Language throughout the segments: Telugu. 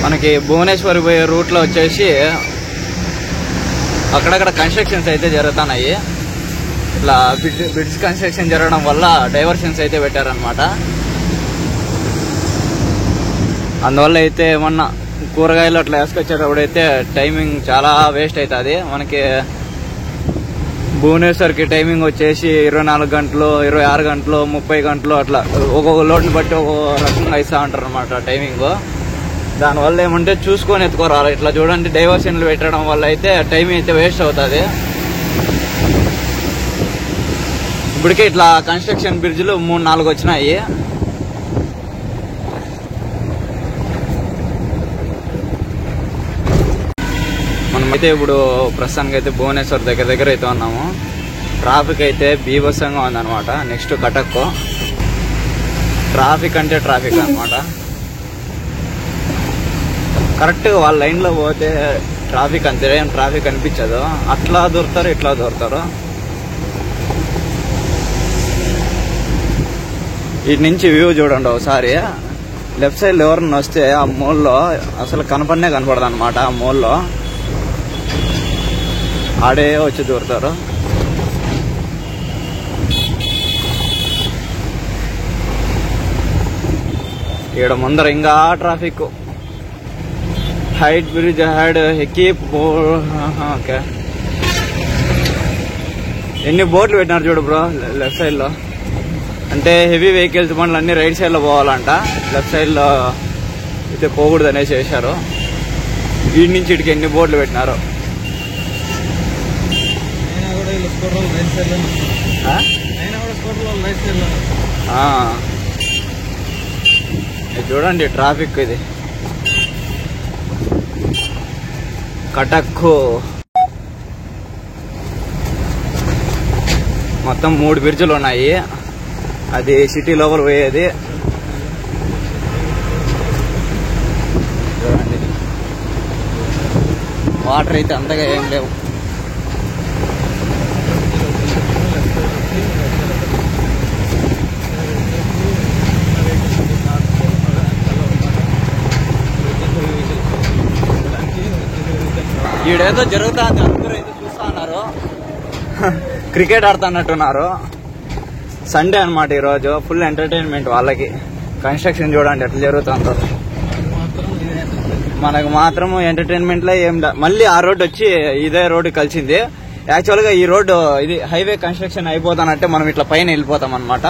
మనకి భువనేశ్వర్ పోయే రూట్లో వచ్చేసి అక్కడక్కడ కన్స్ట్రక్షన్స్ అయితే జరుగుతున్నాయి. ఇట్లా బ్రిడ్జ్ కన్స్ట్రక్షన్ జరగడం వల్ల డైవర్షన్స్ అయితే పెట్టారనమాట. అందువల్ల అయితే ఏమన్నా కూరగాయలు అట్లా వేసుకొచ్చేటప్పుడు అయితే టైమింగ్ చాలా వేస్ట్ అవుతుంది. మనకి భువనేశ్వర్కి టైమింగ్ వచ్చేసి 24 గంటలు, 26 గంటలు, 30 గంటలు అట్లా ఒక్కొక్క లోడ్ని బట్టి ఒక్కొక్క రకంగా ఇస్తూ ఉంటారు అనమాట టైమింగ్. దానివల్ల ఏమంటే చూసుకొని ఎత్తుకోరాలి. ఇట్లా చూడండి, డైవర్షన్లు పెట్టడం వల్ల అయితే టైం అయితే వేస్ట్ అవుతుంది. ఇప్పటికే ఇట్లా కన్స్ట్రక్షన్ బ్రిడ్జ్లు 3-4 వచ్చినాయి. మనమైతే ఇప్పుడు ప్రస్తుతానికి అయితే భువనేశ్వర్ దగ్గర అయితే ఉన్నాము. ట్రాఫిక్ అయితే బీభత్సంగా ఉందన్నమాట. నెక్స్ట్ కటక్ ట్రాఫిక్ అంటే ట్రాఫిక్ అనమాట. కరెక్ట్గా వాళ్ళ లైన్లో పోతే ట్రాఫిక్ అంతే, ఏం ట్రాఫిక్ అనిపించదు. అట్లా దొరుకుతారు, ఇట్లా దొరుకుతారు. ఇటు నుంచి వ్యూ చూడండి ఒకసారి. లెఫ్ట్ సైడ్ ఎవరన్నా వస్తే ఆ మూల్లో అసలు కనపడదు అనమాట. ఆ మూల్లో ఆడే వచ్చి దూరుతారు. ఇక్కడ ముందర ఇంకా ట్రాఫిక్. హైట్ బ్రిడ్జ్ హైడ్ ఎక్కి ఓకే. ఎన్ని బోర్డులు పెట్టినారు చూడు బ్రో లెఫ్ట్ సైడ్ లో. అంటే హెవీ వెహికల్స్ బండ్లు అన్ని రైట్ సైడ్ లో పోవాలంట, లెఫ్ట్ సైడ్ లో అయితే పోకూడదు అనేసి చేశారు. వీడి నుంచి ఇటుకి ఎన్ని బోర్డులు పెట్టినారు. చూడండి ట్రాఫిక్ ఇది. కటక్ మొత్తం 3 బ్రిడ్జులు ఉన్నాయి. అది సిటీ లోపల పోయేది. చూడండి వాటర్ అయితే అంతగా ఏం లేవు. ఈడేదో జరుగుతుంది, అందరూ అయితే చూస్తా ఉన్నారు. క్రికెట్ ఆడుతున్నట్టున్నారు. సండే అనమాట ఈరోజు. ఫుల్ ఎంటర్టైన్మెంట్ వాళ్ళకి. కన్స్ట్రక్షన్ చూడండి ఎట్లా జరుగుతుందో. మనకు మాత్రం ఎంటర్టైన్మెంట్లో ఏం. మళ్ళీ ఆ రోడ్డు వచ్చి ఇదే రోడ్డు కలిసింది. యాక్చువల్గా ఈ రోడ్డు ఇది హైవే కన్స్ట్రక్షన్ అయిపోతానంటే మనం ఇట్లా పైన వెళ్ళిపోతాం అనమాట.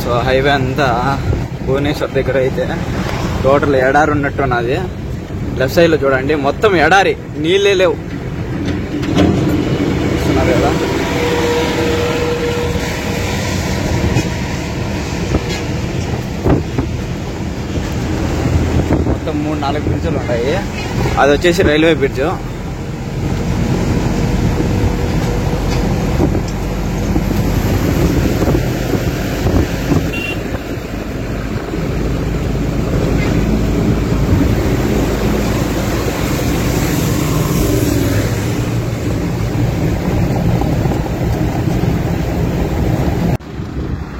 సో హైవే అంతా భువనేశ్వర్ దగ్గర అయితే టోటల్ ఎడారి ఉన్నట్టున్నది. లెఫ్ట్ సైడ్ లో చూడండి మొత్తం ఎడారి, నీళ్ళే లేవు. కదా మొత్తం 3-4 బ్రిడ్జులు ఉన్నాయి. అది వచ్చేసి రైల్వే బ్రిడ్జ్.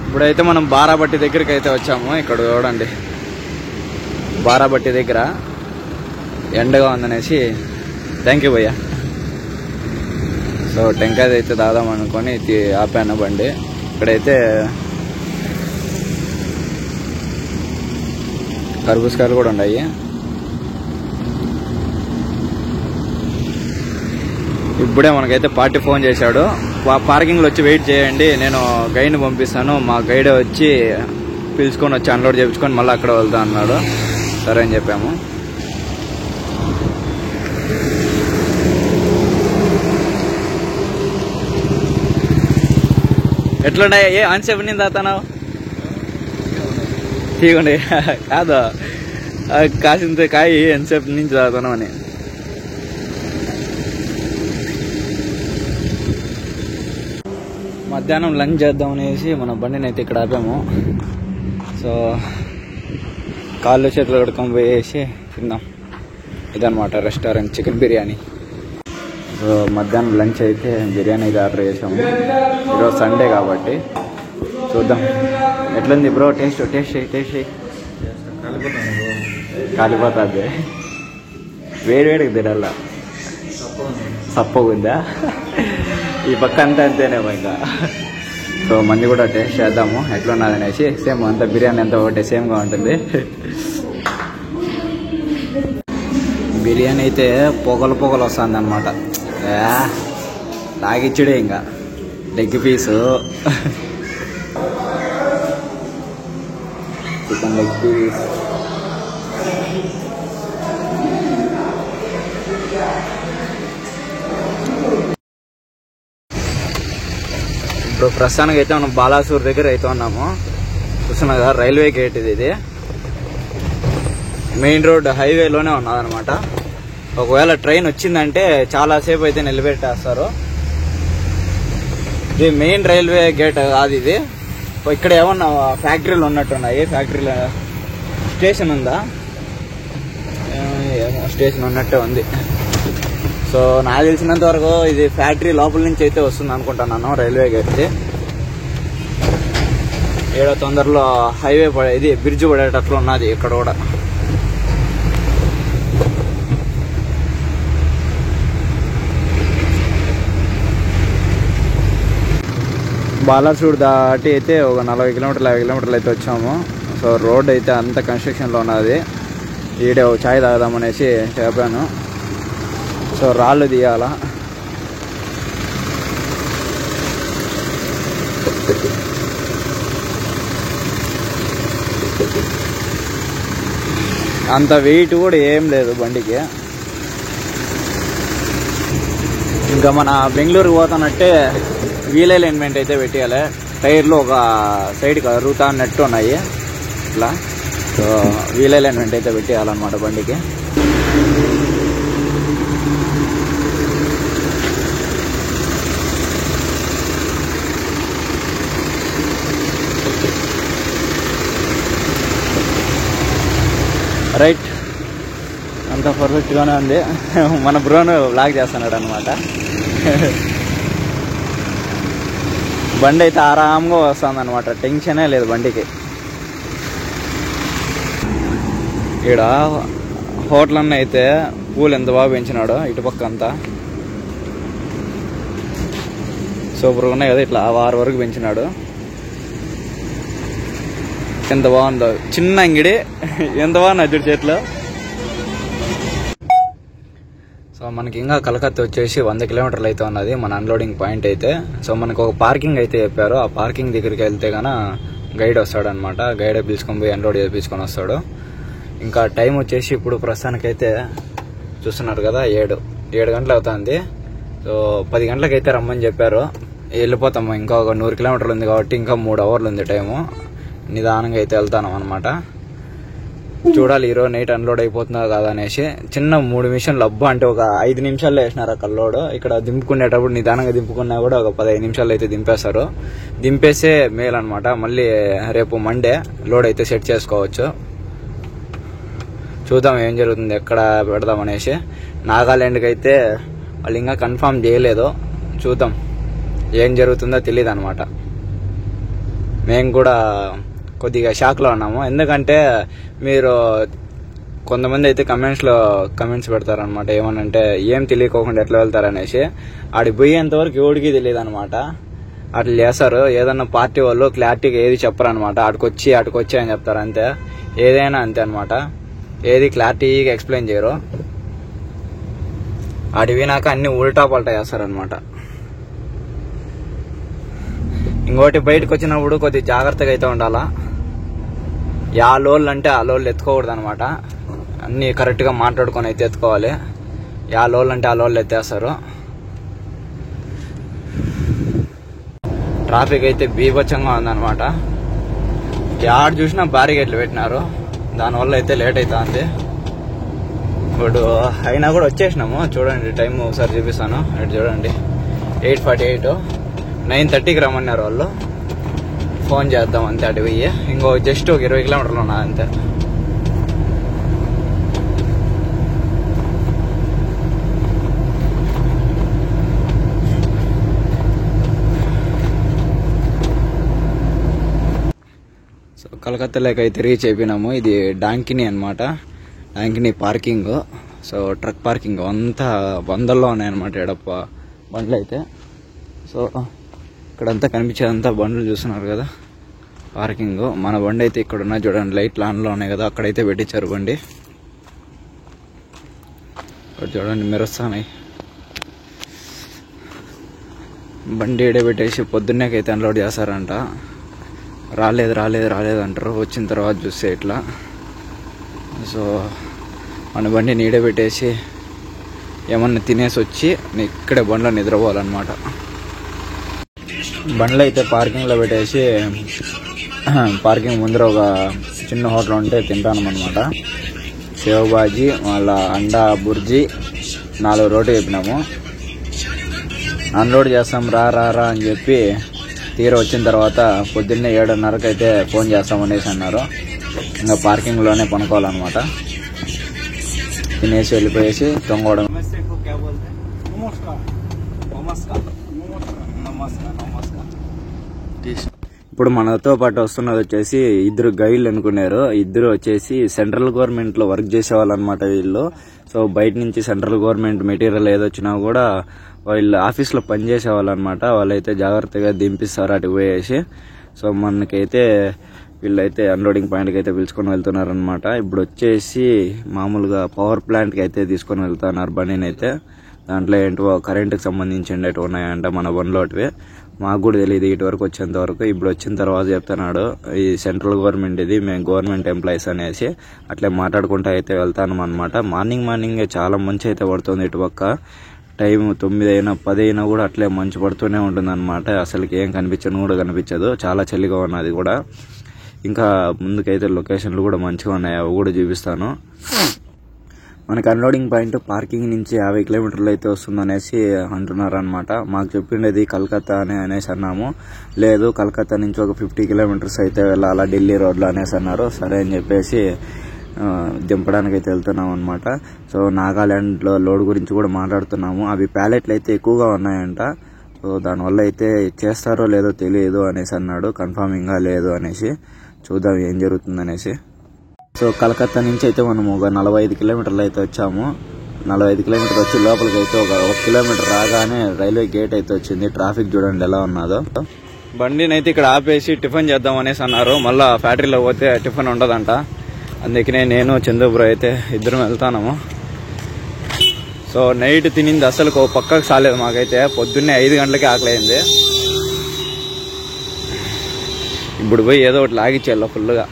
ఇప్పుడైతే మనం బారాబట్టి దగ్గరికి అయితే వచ్చాము. ఇక్కడ చూడండి బారాబట్టి దగ్గర ఎండగా ఉందనేసి థ్యాంక్ యూ భయ్యా. సో టెంకాయ అయితే దాదాం అనుకొని ఆపాను బండి. ఇక్కడైతే కర్బూజకాయలు కూడా ఉన్నాయి. ఇప్పుడే మనకైతే పార్టీ ఫోన్ చేశాడు, పార్కింగ్లో వచ్చి వెయిట్ చేయండి, నేను గైడ్ని పంపిస్తాను, మా గైడ్ వచ్చి పిలుచుకొని వచ్చి అన్లోడ్ చేయించుకొని మళ్ళీ అక్కడ వెళ్తా అన్నాడు. సరే అని చెప్పాము. ఎట్లున్నాయి? ఏ అన్సేపు నింది అతను తీయండి కాదు, కాసింత కాయి ఎంతసేపు నుంచి తాగుతాను అని. మధ్యాహ్నం లంచ్ చేద్దాం అనేసి మన బండిని అయితే ఇక్కడ ఆపాము. సో కాళ్ళు చేతులు కడుక్కొని పోయేసి తిందాం. ఇదనమాట రెస్టారెంట్, చికెన్ బిర్యానీ. సో మధ్యాహ్నం లంచ్ అయితే బిర్యానీ అయితే ఆర్డర్ చేసాము. ఈరోజు సండే కాబట్టి చూద్దాం ఎట్లుంది బ్రో. టేస్ట్ కాలిపోతుంది. వేడివేడికి తినాల. సప్పగుందా? ఈ పక్క అంతా అంతేనేమో ఇంకా. సో మంది కూడా టేస్ట్ చేద్దాము ఎట్లున్నది అనేసి. సేమ్ అంతా బిర్యానీ అంతా ఒకటి సేమ్గా ఉంటుంది. బిర్యానీ అయితే పొగలు వస్తుంది అనమాట. లాగిచ్చుడే ఇంకా. Leg piece, chicken leg piece, ఇప్పుడు ప్రస్తుతానికి అయితే మనం బాలాసూర్ దగ్గర అయితే ఉన్నాము. చూస్తున్నా కదా రైల్వే గేట్ ఇది. మెయిన్ రోడ్ హైవేలోనే ఉన్నదనమాట. ఒకవేళ ట్రైన్ వచ్చిందంటే చాలాసేపు అయితే నిలబెట్టేస్తారు. ఇది మెయిన్ రైల్వే గేట్ కాదు ఇది. ఇక్కడ ఏమన్నా ఫ్యాక్టరీలు ఉన్నట్టున్నాయి. ఫ్యాక్టరీల స్టేషన్ ఉందా? స్టేషన్ ఉన్నట్టే ఉంది. సో నాకు తెలిసినంత వరకు ఇది ఫ్యాక్టరీ లోపల నుంచి అయితే వస్తుంది అనుకుంటున్నాను. రైల్వే గేట్ ఏడో తొందరలో హైవే ఇది బ్రిడ్జ్ పడేటట్లు ఉన్నది ఇక్కడ కూడా. బాలాసూర్ దాటి అయితే ఒక 40 కిలోమీటర్లు 50 కిలోమీటర్లు అయితే వచ్చాము. సో రోడ్ అయితే అంత కన్స్ట్రక్షన్లో ఉన్నది. ఈడే ఛాయ్ తాగదామనేసి చెప్పాను. సో రాళ్ళు తీయాలా. అంత వెయిట్ కూడా ఏం లేదు బండికి. ఇంకా మన బెంగళూరుకి పోతున్నట్టే వీల్ అలైన్మెంట్ అయితే పెట్టేయాలి. టైర్లు ఒక సైడ్కి అరుగుతా అన్నట్టు ఉన్నాయి ఇట్లా. సో వీల్ అలైన్మెంట్ అయితే పెట్టేయాలన్నమాట బండికి. రైట్, అంతా పర్ఫెక్ట్గానే ఉంది. మన బ్రోను బ్లాక్ చేస్తున్నాడు అనమాట. బండి అయితే ఆరాంగా వస్తుంది అనమాట. టెన్షనే లేదు బండికి. ఇక్కడ హోటల్ అన్న అయితే పూలు ఎంత బాగా పెంచినాడో ఇటుపక్క అంతా. సూపర్గా ఉన్నాయి కదా. ఇట్లా 6 వరకు పెంచినాడు. ఎంత బాగుందో. చిన్న అంగిడి ఎంత బాగుంది అడ్డు చేతిలో. సో మనకి ఇంకా కలకత్తా వచ్చేసి 100 కిలోమీటర్లు అయితే ఉన్నది మన అన్లోడింగ్ పాయింట్ అయితే. సో మనకు ఒక పార్కింగ్ అయితే చెప్పారు. ఆ పార్కింగ్ దగ్గరికి వెళ్తే కన్నా గైడ్ వస్తాడు అనమాట. గైడ్ పిలుచుకొని పోయి అన్లోడ్ చేయించుకొని వస్తాడు. ఇంకా టైం వచ్చేసి ఇప్పుడు ప్రస్తుతానికైతే చూస్తున్నారు కదా 7 గంటలు అవుతుంది. సో 10 గంటలకైతే రమ్మని చెప్పారు. వెళ్ళిపోతాము. ఇంకా ఒక 100 కిలోమీటర్లు ఉంది కాబట్టి ఇంకా 3 అవర్లు ఉంది టైము. నిదానంగా అయితే వెళ్తాను అనమాట. చూడాలి ఈరోజు నైట్ అన్లోడ్ అయిపోతుందా కాదా అనేసి. చిన్న 3 నిమిషాలు అబ్బా అంటే ఒక 5 నిమిషాల్లో వేసినారు అక్కడ లోడ్. ఇక్కడ దింపుకునేటప్పుడు నిదానంగా దింపుకున్నా కూడా ఒక 15 నిమిషాలు అయితే దింపేస్తారు. దింపేసే మేల్ అనమాట. మళ్ళీ రేపు మండే లోడ్ అయితే సెట్ చేసుకోవచ్చు. చూద్దాం ఏం జరుగుతుంది, ఎక్కడ పెడదాం అనేసి. నాగాలాండ్కి అయితే వాళ్ళు ఇంకా కన్ఫర్మ్ చేయలేదు. చూద్దాం ఏం జరుగుతుందో తెలియదు అనమాట. మేము కూడా కొద్దిగా షాక్లో ఉన్నాము. ఎందుకంటే మీరు కొంతమంది అయితే కమెంట్స్ పెడతారనమాట. ఏమనంటే ఏం తెలియకోకుండా ఎట్లా వెళ్తారనేసి. ఆడికి పోయేంతవరకు ఎవడికి తెలియదు అనమాట. అట్లా చేస్తారు. ఏదన్నా పార్టీ వాళ్ళు క్లారిటీగా ఏది చెప్పరు అనమాట. ఆడికొచ్చి అని చెప్తారు అంతే. ఏదైనా అంతే అనమాట. ఏది క్లారిటీగా ఎక్స్ప్లెయిన్ చేయరు. ఆడివినాక అన్ని ఉల్టా పల్టా చేస్తారనమాట. ఇంకోటి బయటకు వచ్చినప్పుడు కొద్దిగా జాగ్రత్తగా అయితే ఉండాలా. యా లోళ్ళు అంటే ఆ లోళ్ళు ఎత్తుకోకూడదు అనమాట. అన్నీ కరెక్ట్గా మాట్లాడుకొని అయితే ఎత్తుకోవాలి. యా లోళ్ళు అంటే ఆ లోళ్ళు ఎత్తేస్తారు. ట్రాఫిక్ అయితే బీభత్సంగా ఉందన్నమాట. యాడ చూసినా బ్యారికేడ్లు పెట్టినారు. దానివల్ల అయితే లేట్ అవుతుంది. ఇప్పుడు అయినా కూడా వచ్చేసినాము. చూడండి టైం ఒకసారి చూపిస్తాను. ఇటు చూడండి 8:48. 9:30కి రమ్మన్నారు వాళ్ళు. ఫోన్ చేద్దాం అంతే. అటు పోయి ఇంకో జస్ట్ ఒక 20 కిలోమీటర్లు ఉన్నది అంతే. సో కలకత్తాలోకి అయితే రీచ్ అయిపోయినాము. ఇది డాంకిని అనమాట, డాంకిని పార్కింగ్. సో ట్రక్ పార్కింగ్ అంతా వందల్లో ఉన్నాయన్నమాట ఎడప్ప బండ్లు అయితే. సో ఇక్కడంతా కనిపించేదంతా బండ్లు చూస్తున్నారు కదా, పార్కింగ్. మన బండి అయితే ఇక్కడ ఉన్నాయి చూడండి, లైట్లు ఆన్లో ఉన్నాయి కదా, అక్కడైతే పెట్టించారు బండి. ఇక్కడ చూడండి మెరుస్తున్నాయి. బండి పెట్టేసి పొద్దున్నేకైతే అన్లోడ్ చేస్తారంట. రాలేదు అంటారు, వచ్చిన తర్వాత చూస్తే ఇట్లా. సో మన బండి నీడే పెట్టేసి ఏమన్నా తినేసి వచ్చి ఇక్కడే బండ్లో నిద్రపోవాలన్నమాట. బండ్లు అయితే పార్కింగ్లో పెట్టేసి పార్కింగ్ ముందర ఒక చిన్న హోటల్ ఉంటే తింటాను అనమాట. సేవ్ బాజీ, మళ్ళా అండా బుర్జీ, 4 రోటీ చెప్పినాము. అన్లోడ్ చేస్తాం రా అని చెప్పి తీరా వచ్చిన తర్వాత పొద్దున్నే 7:30కి అయితే ఫోన్ చేస్తామనేసి అన్నారు. ఇంకా పార్కింగ్లోనే పనుకోవాలన్నమాట. తినేసి వెళ్ళిపోయేసి తొంగోవడం. ఇప్పుడు మనతో పాటు వస్తున్నది వచ్చేసి 2 గైడ్లు అనుకున్నారు. 2 వచ్చేసి సెంట్రల్ గవర్నమెంట్ లో వర్క్ చేసేవాళ్ళు అనమాట వీళ్ళు. సో బయట నుంచి సెంట్రల్ గవర్నమెంట్ మెటీరియల్ ఏదొచ్చినా కూడా వీళ్ళు ఆఫీస్లో పనిచేసేవాళ్ళు అనమాట. వాళ్ళైతే జాగ్రత్తగా దింపిస్తారు అటు పోయేసి. సో మనకైతే వీళ్ళైతే అన్లోడింగ్ పాయింట్కి అయితే పిలుచుకొని వెళ్తున్నారు అనమాట. ఇప్పుడు వచ్చేసి మామూలుగా పవర్ ప్లాంట్కి అయితే తీసుకొని వెళ్తున్నారు బండిని అయితే. దాంట్లో ఏంటో కరెంటుకి సంబంధించి ఉన్నాయంట మన బండ్లోటివి. మాకు కూడా తెలియదు ఇటు వరకు వచ్చేంత వరకు. ఇప్పుడు వచ్చిన తర్వాత చెప్తున్నాడు ఈ సెంట్రల్ గవర్నమెంట్ ఇది, మేము గవర్నమెంట్ ఎంప్లాయీస్ అనేసి. అట్లే మాట్లాడుకుంటూ అయితే వెళ్తాను అనమాట. మార్నింగ్ చాలా మంచి అయితే పడుతుంది ఇటు పక్క. టైం 9 అయినా 10 అయినా కూడా అట్లే మంచు పడుతూనే ఉంటుంది అనమాట. అసలుకి ఏం కనిపించను కూడా కనిపించదు, చాలా చలిగా ఉన్నది కూడా. ఇంకా ముందుకైతే లొకేషన్లు కూడా మంచిగా ఉన్నాయి, అవి కూడా చూపిస్తాను. మనకి అన్లోడింగ్ పాయింట్ పార్కింగ్ నుంచి 50 కిలోమీటర్లు అయితే వస్తుందనేసి అంటున్నారు అనమాట. మాకు చెప్పిండేది కలకత్తా అనేసి అన్నాము. లేదు, కలకత్తా నుంచి ఒక 50 కిలోమీటర్స్ అయితే వెళ్ళాలా ఢిల్లీ రోడ్లో అనేసి అన్నారు. సరే అని చెప్పేసి దింపడానికి అయితే వెళ్తున్నాం అనమాట. సో నాగాలాండ్లో లోడ్ గురించి కూడా మాట్లాడుతున్నాము. అవి ప్యాలెట్లు అయితే ఎక్కువగా ఉన్నాయంట. సో దానివల్ల అయితే చేస్తారో లేదో తెలియదు అనేసి అన్నాడు. కన్ఫర్మింగ్గా లేదు అనేసి, చూద్దాం ఏం జరుగుతుందనేసి. సో కలకత్తా నుంచి అయితే మనం ఒక 45 కిలోమీటర్లు అయితే వచ్చాము. 45 కిలోమీటర్లు వచ్చి లోపలికి అయితే ఒక కిలోమీటర్ రాగానే రైల్వే గేట్ అయితే వచ్చింది. ట్రాఫిక్ చూడండి ఎలా ఉన్నదో. బండిని అయితే ఇక్కడ ఆపేసి టిఫిన్ చేద్దాం అనేసి అన్నారు. మళ్ళా ఫ్యాక్టరీలో పోతే టిఫిన్ ఉండదంట. అందుకనే నేను చంద్రపుర అయితే 2 వెళ్తాము. సో నైట్ తినింది అసలు పక్కకు సాలేదు మాకైతే. పొద్దున్నే 5 గంటలకి ఆకలైంది. ఇప్పుడు పోయి ఏదో ఒకటి లాగిచ్చేయాలి ఫుల్గా.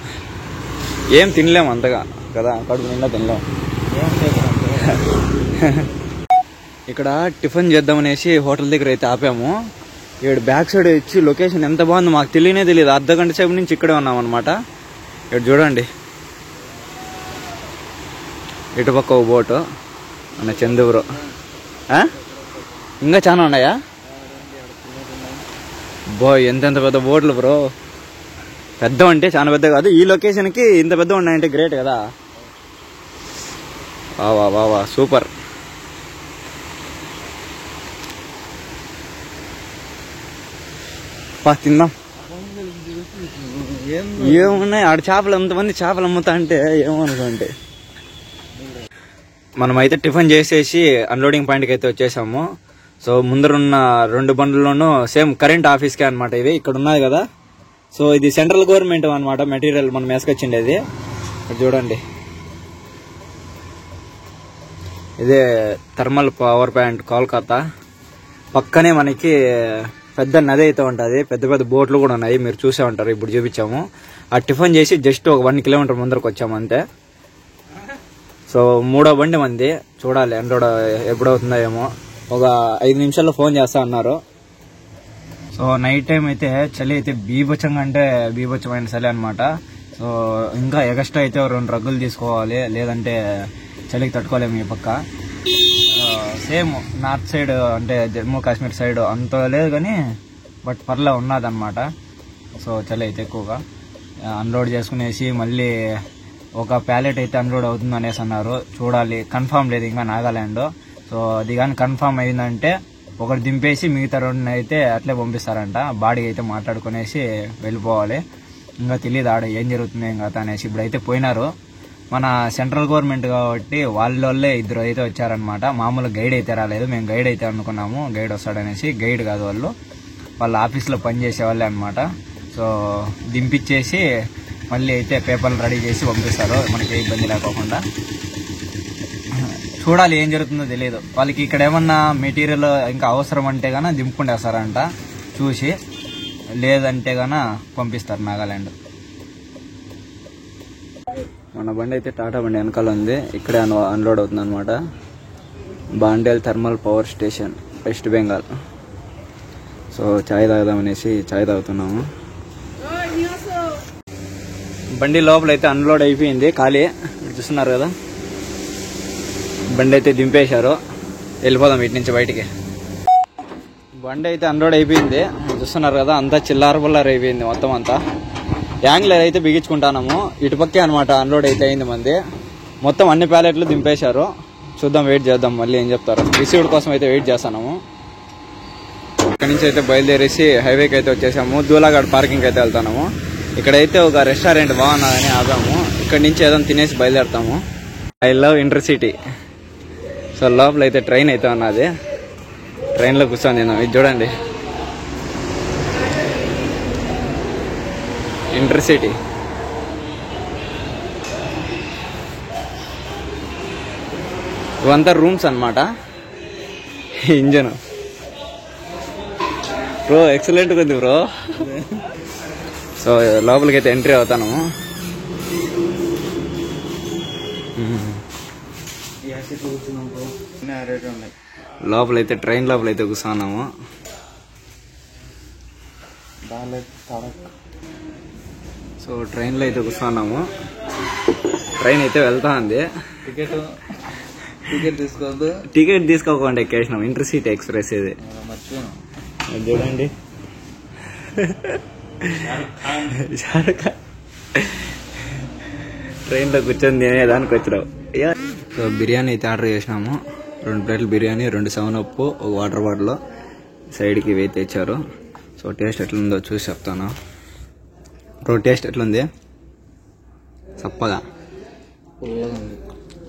ఏం తినలేము అంతగా కదా, కడుపు నిండా తినలేము. ఇక్కడ టిఫిన్ చేద్దామనేసి హోటల్ దగ్గర అయితే ఆపాము. ఇక్కడ బ్యాక్ సైడ్ వచ్చి లొకేషన్ ఎంత బాగుందో మాకు తెలియదు. అర్ధగంట సేపు నుంచి ఇక్కడే ఉన్నాం అనమాట. ఇక్కడ చూడండి, ఇటుపక్క ఒక బోటు మన చందుపురు. ఇంకా చాలా ఉన్నాయా? ఎంత పెద్ద బోట్లు బ్రో. పెద్ద అంటే చాలా పెద్ద కాదు, ఈ లొకేషన్కి ఇంత పెద్ద ఉన్నాయంటే గ్రేట్ కదా. వా సూపర్. తిందాం. ఏమున్నాయి ఆడ చేపలు, ఎంతమంది చేపలు అమ్ముతా అంటే ఏమనుకోండి. మనమైతే టిఫిన్ చేసేసి అన్లోడింగ్ పాయింట్కి అయితే వచ్చేసాము. సో ముందరున్న 2 బండ్లలోనూ సేమ్ కరెంట్ ఆఫీస్కే అనమాట. ఇది ఇక్కడ ఉన్నది కదా. సో ఇది సెంట్రల్ గవర్నమెంట్ అనమాట మెటీరియల్ మనం వేసుకొచ్చిండేది. చూడండి, ఇదే థర్మల్ పవర్ ప్లాంట్ కోల్కతా. పక్కనే మనకి పెద్ద నది అయితే ఉంటుంది, పెద్ద బోట్లు కూడా ఉన్నాయి, మీరు చూసే ఉంటారు. ఇప్పుడు చూపించాము. ఆ టిఫిన్ చేసి జస్ట్ ఒక 1 కిలోమీటర్ ముందరకు వచ్చాము అంతే. సో 3వ బండి మంది, చూడాలి అన్లోడ్ ఎప్పుడవుతుందో ఏమో. ఒక 5 నిమిషాల్లో ఫోన్ చేస్తా అన్నారు. సో నైట్ టైం అయితే చలి అయితే బీభత్సమైన చలి అనమాట. సో ఇంకా ఎక్స్ట్రా అయితే 2 రగ్గులు తీసుకోవాలి, లేదంటే చలికి తట్టుకోలేము ఈ పక్క. సేమ్ నార్త్ సైడ్ అంటే జమ్మూ కాశ్మీర్ సైడ్ అంత లేదు కానీ బట్ పర్లే ఉన్నదన్నమాట. సో చలి అయితే ఎక్కువగా. అన్లోడ్ చేసుకునేసి మళ్ళీ ఒక ప్యాలెట్ అయితే అన్లోడ్ అవుతుంది అనేసి అన్నారు. చూడాలి, కన్ఫామ్ లేదు ఇంకా నాగాలాండ్. సో అది కానీ కన్ఫామ్ అయిందంటే ఒకటి దింపేసి మిగతా 2 అయితే అట్లే పంపిస్తారంట. బాడీ అయితే మాట్లాడుకునేసి వెళ్ళిపోవాలి. ఇంకా తెలియదు ఆడ ఏం జరుగుతుంది ఏం కథ అనేసి. ఇప్పుడైతే పోయినారు. మన సెంట్రల్ గవర్నమెంట్ కాబట్టి వాళ్ళే 2 అయితే వచ్చారనమాట. మామూలు గైడ్ అయితే రాలేదు. మేము గైడ్ అయితే అనుకున్నాము, గైడ్ వస్తాడనేసి. గైడ్ కాదు, వాళ్ళ ఆఫీస్లో పనిచేసే వాళ్ళే అనమాట. సో దింపిచ్చేసి మళ్ళీ అయితే పేపర్లు రెడీ చేసి పంపిస్తారు, మనకి ఏ ఇబ్బంది లేకోకుండా. చూడాలి ఏం జరుగుతుందో తెలియదు. వాళ్ళకి ఇక్కడ ఏమన్నా మెటీరియల్ ఇంకా అవసరం అంటే గాన దింపుకుంటేస్తారంట చూసి, లేదంటే గాన పంపిస్తారు నాగాలాండ్. మన బండి అయితే టాటా బండి వెనకాల ఉంది. ఇక్కడే అన్లోడ్ అవుతుంది అనమాట. Bandel thermal power station, West Bengal. So చాయ్ తాగుదామనేసి చాయ్ తాగుతున్నాము. బండి లోపల అయితే అన్లోడ్ అయిపోయింది, ఖాళీ. చూస్తున్నారు కదా, బండి అయితే దింపేశారు. వెళ్ళిపోదాం ఇటు నుంచి బయటికి. బండి అయితే అన్లోడ్ అయిపోయింది, చూస్తున్నారు కదా, అంతా చిల్లార పుల్లార అయిపోయింది మొత్తం అంతా. యాంగ్లర్ అయితే బిగించుకుంటాము, ఇటుపక్కే అనమాట అన్లోడ్ అయితే అయింది మంది. మొత్తం అన్ని ప్యాలెట్లు దింపేశారు. చూద్దాం, వెయిట్ చేద్దాం మళ్ళీ ఏం చెప్తారు. రిసీవ్డ్ కోసం అయితే వెయిట్ చేస్తున్నాము. ఇక్కడ నుంచి అయితే బయలుదేరేసి హైవేకి అయితే వచ్చేసాము. దూలాగఢ్ పార్కింగ్ అయితే వెళ్తాము. ఇక్కడైతే ఒక రెస్టారెంట్ బాగున్నదని ఆగాము. ఇక్కడ నుంచి ఏదైనా తినేసి బయలుదేరుతాము. I love intercity. సో లోపల అయితే ట్రైన్ అయితే ఉన్నది, ట్రైన్లో కూర్చొని తిన్నాం. ఇది చూడండి, ఇంటర్సిటీ. ఇవంతా రూమ్స్ అనమాట. ఇంజన్ బ్రో ఎక్సలెంట్గా ఉంది బ్రో. సో లోపలికి అయితే ఎంట్రీ అవుతాను. లోపలైతే ట్రైన్ లోపలైతే కూర్చున్నాము. సో ట్రైన్లో అయితే కూర్చున్నాము. ట్రైన్ అయితే వెళ్తా ఉంది. టికెట్ తీసుకోకుండా ఎక్కేసినాం. ఇంటర్సిటీ ఎక్స్ప్రెస్ ఇది చూడండి. ట్రైన్లో కూర్చొని తినేదానికి వచ్చినావు. సో బిర్యానీ అయితే ఆర్డర్ చేసినాము. 2 ప్లేట్లు బిర్యానీ, 2 7-Up, 1 వాటర్ బాటిల్ సైడ్కి ఇవి అయితే ఇచ్చారు. సో టేస్ట్ ఎట్లుందో చూసి చెప్తాను. బ్రో టేస్ట్ ఎట్లుంది? చప్పగా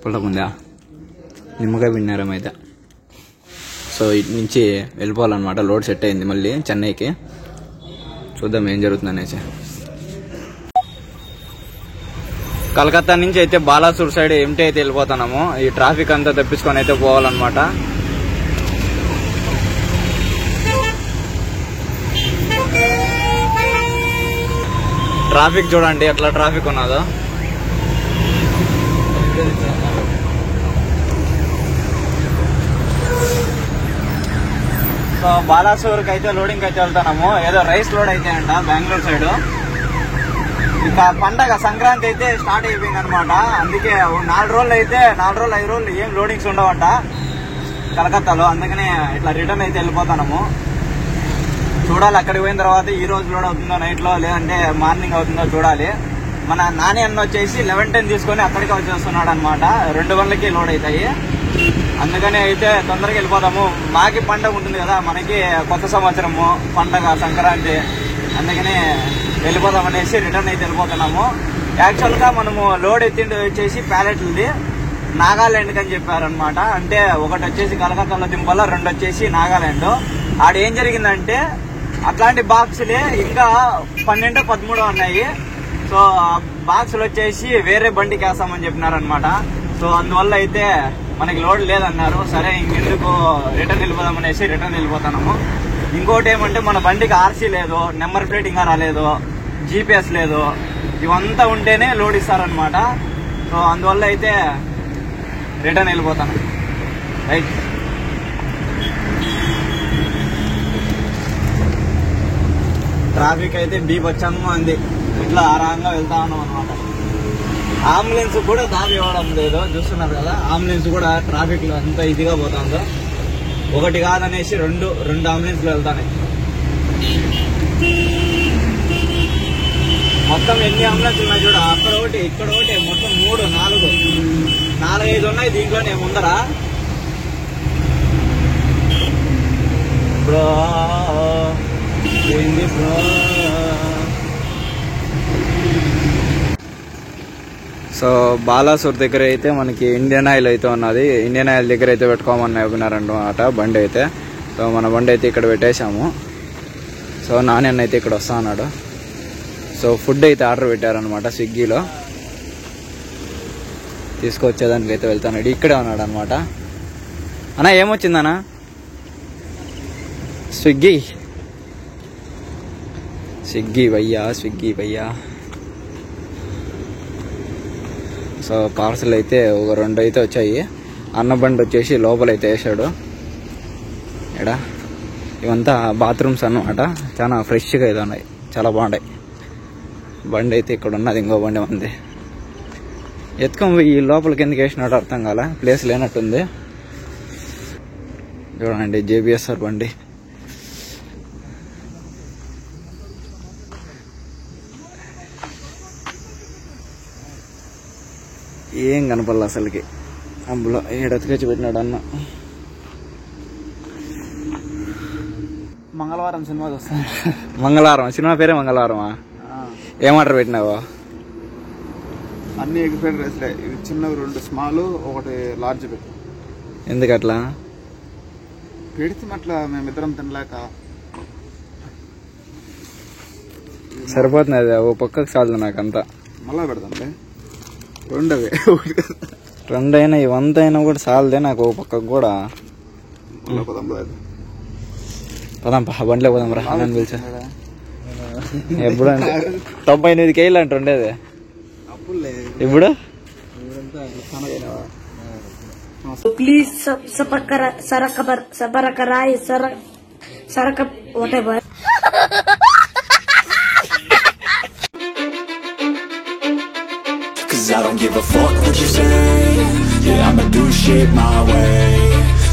పుల్లగుందా? నిమ్మకాయ పిండారం అయితే. సో ఇటు నుంచి వెళ్ళిపోవాలన్నమాట. లోడ్ సెట్ అయింది మళ్ళీ చెన్నైకి. చూద్దాం ఏం జరుగుతుంది అనేసి. కలకత్తా నుంచి అయితే బాలాసూర్ సైడ్ ఎంటీ అయితే వెళ్ళిపోతున్నాము. ఈ ట్రాఫిక్ అంతా తప్పించుకొని అయితే పోవాలన్నమాట. ట్రాఫిక్ చూడండి ఎట్లా ట్రాఫిక్ ఉన్నదో. సో బాలాసూర్కి అయితే లోడింగ్ అయితే వెళ్తున్నాము. ఏదో రైస్ లోడ్ అయితే అంట బెంగళూరు సైడ్. ఇక పండగ సంక్రాంతి అయితే స్టార్ట్ అయిపోయింది అనమాట. అందుకే 4 రోజులు 5 రోజులు ఏం లోడింగ్స్ ఉండవంట కలకత్తాలో. అందుకనే ఇట్లా రిటర్న్ అయితే వెళ్ళిపోతాము. చూడాలి అక్కడికి పోయిన తర్వాత ఈ రోజు లోడ్ అవుతుందో నైట్లో, లేదంటే మార్నింగ్ అవుతుందో చూడాలి. మన నాని అన్న వచ్చేసి 11-10 తీసుకొని అక్కడికి వచ్చేస్తున్నాడు అనమాట. 2 గంటలకి లోడ్ అవుతాయి. అందుకని అయితే తొందరగా వెళ్ళిపోతాము. మాకి పండగ ఉంటుంది కదా, మనకి కొత్త సంవత్సరము పండగ సంక్రాంతి. అందుకని వెళ్ళిపోదాం అనేసి రిటర్న్ అయితే వెళ్ళిపోతున్నాము. యాక్చువల్గా మనము లోడ్ ఎత్తిండి వచ్చేసి ప్యాలెట్లది నాగాలాండ్కి అని చెప్పారనమాట. అంటే ఒకటి వచ్చేసి కలకత్తాలో దింపాల, 2 వచ్చేసి నాగాలాండ్. ఆడ ఏం జరిగిందంటే అట్లాంటి బాక్సులే ఇంకా 12-13 ఉన్నాయి. సో బాక్సులు వచ్చేసి వేరే బండికి వేస్తామని చెప్పినారనమాట. సో అందువల్ల అయితే మనకి లోడ్ లేదన్నారు. సరే ఇంకెందుకు రిటర్న్ వెళ్ళిపోదాం అనేసి రిటర్న్ వెళ్ళిపోతున్నాము. ఇంకోటి ఏమంటే మన బండికి ఆర్సీ లేదు, నెంబర్ ప్లేట్ ఇంకా రాలేదు, జీపీఎస్ లేదు. ఇవంతా ఉంటేనే లోడ్ ఇస్తారనమాట. సో అందువల్ల అయితే రిటర్న్ వెళ్ళిపోతాను. రైట్. ట్రాఫిక్ అయితే బీభత్సంగా ఉంది. ఇట్లా ఆరాంగా వెళ్తా ఉన్నాం అనమాట. అంబులెన్స్ కూడా దారి ఇవ్వడం లేదు, చూస్తున్నారు కదా. అంబులెన్స్ కూడా ట్రాఫిక్ లో అంత ఇదిగా పోతుందో. ఒకటి కాదనేసి రెండు అంబులెన్స్లు వెళ్తాయి. మొత్తం ఎన్ని అంబులెన్స్ ఉన్నాయి చూడ. అక్కడ ఒకటి, ఇక్కడ ఒకటి, మొత్తం 3, 4, 5 ఉన్నాయి దీంట్లోనే ముందర. బ్రో ఏంది బ్రో, సో బాలాసూర్ దగ్గర అయితే మనకి ఇండియన్ ఆయిల్ అయితే ఉన్నది. ఇండియన్ ఆయిల్ దగ్గర అయితే పెట్టుకోమని చెప్పినారన్నమాట బండి అయితే. సో మన బండి అయితే ఇక్కడ పెట్టేశాము. సో నాన్న అయితే ఇక్కడ వస్తా అన్నాడు. సో ఫుడ్ అయితే ఆర్డర్ పెట్టారనమాట స్విగ్గీలో. తీసుకొచ్చేదానికి అయితే వెళ్తాను. ఇక్కడే ఉన్నాడు అనమాట. అన్నా ఏమొచ్చిందన్నా? స్విగ్గీ భయ్యా. సో పార్సల్ అయితే ఒక 2 అయితే వచ్చాయి. అన్న బండి వచ్చేసి లోపలైతే వేసాడు. ఇక్కడ ఇవంతా బాత్రూమ్స్ అన్నమాట. చాలా ఫ్రెష్గా అయితే ఉన్నాయి, చాలా బాగున్నాయి. బండి అయితే ఇక్కడ ఉన్నది, ఇంకో బండి ఉంది. ఎత్తుకొని ఈ లోపలికి ఎందుకు వేసినట్టు అర్థం కాల, ప్లేస్ లేనట్టుంది. చూడండి జేబిఎస్ఆర్ బండి. ఏం కనపడలే అసలుకి. అందులో ఏడెత్తుకొచ్చి పెట్టినాడు అన్న. మంగళవారం సినిమా చూస్తాను. మంగళవారం సినిమా పేరే మంగళవారమా? ఏం ఆర్డర్ పెట్టినావా? అన్ని ఎగ్ ఫ్రైడ్ రైస్లే. ఇవి చిన్నవి 2 స్మాల్, 1 లార్జ్ పెట్టు. ఎందుకట్లా పెడితే అట్లా మేమిద్దరం తినలేక సరిపోతుంది. అది ఓ పక్కకు చాలు నాకంతా. మళ్ళా పెడతాంలే. 2 అయినా ఇవంతా అయినా కూడా చాలదే నాకు ఓ పక్కకు కూడా. పదాం బండిలో పోదాం రా నన్ను పిలిచా. ఎప్పుడు 98 కేజీలు అంటే ఉండేది. ఇప్పుడు please సబరకరాయ్ సరక whatever. Cause I don't give a fuck what you say. Yeah, I'ma do shit my way.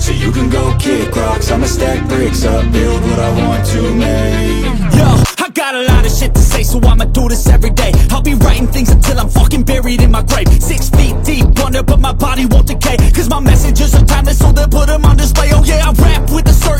So you can go kick rocks, I'ma stack bricks up, build what I want to make. Yo, I got a lot of shit to say, so I'ma do this every day. I'll be writing things until I'm fucking buried in my grave. 6 feet deep under, but my body won't decay. Cause my messages are timeless, so they'll put them on display. Oh yeah, I rap with a certain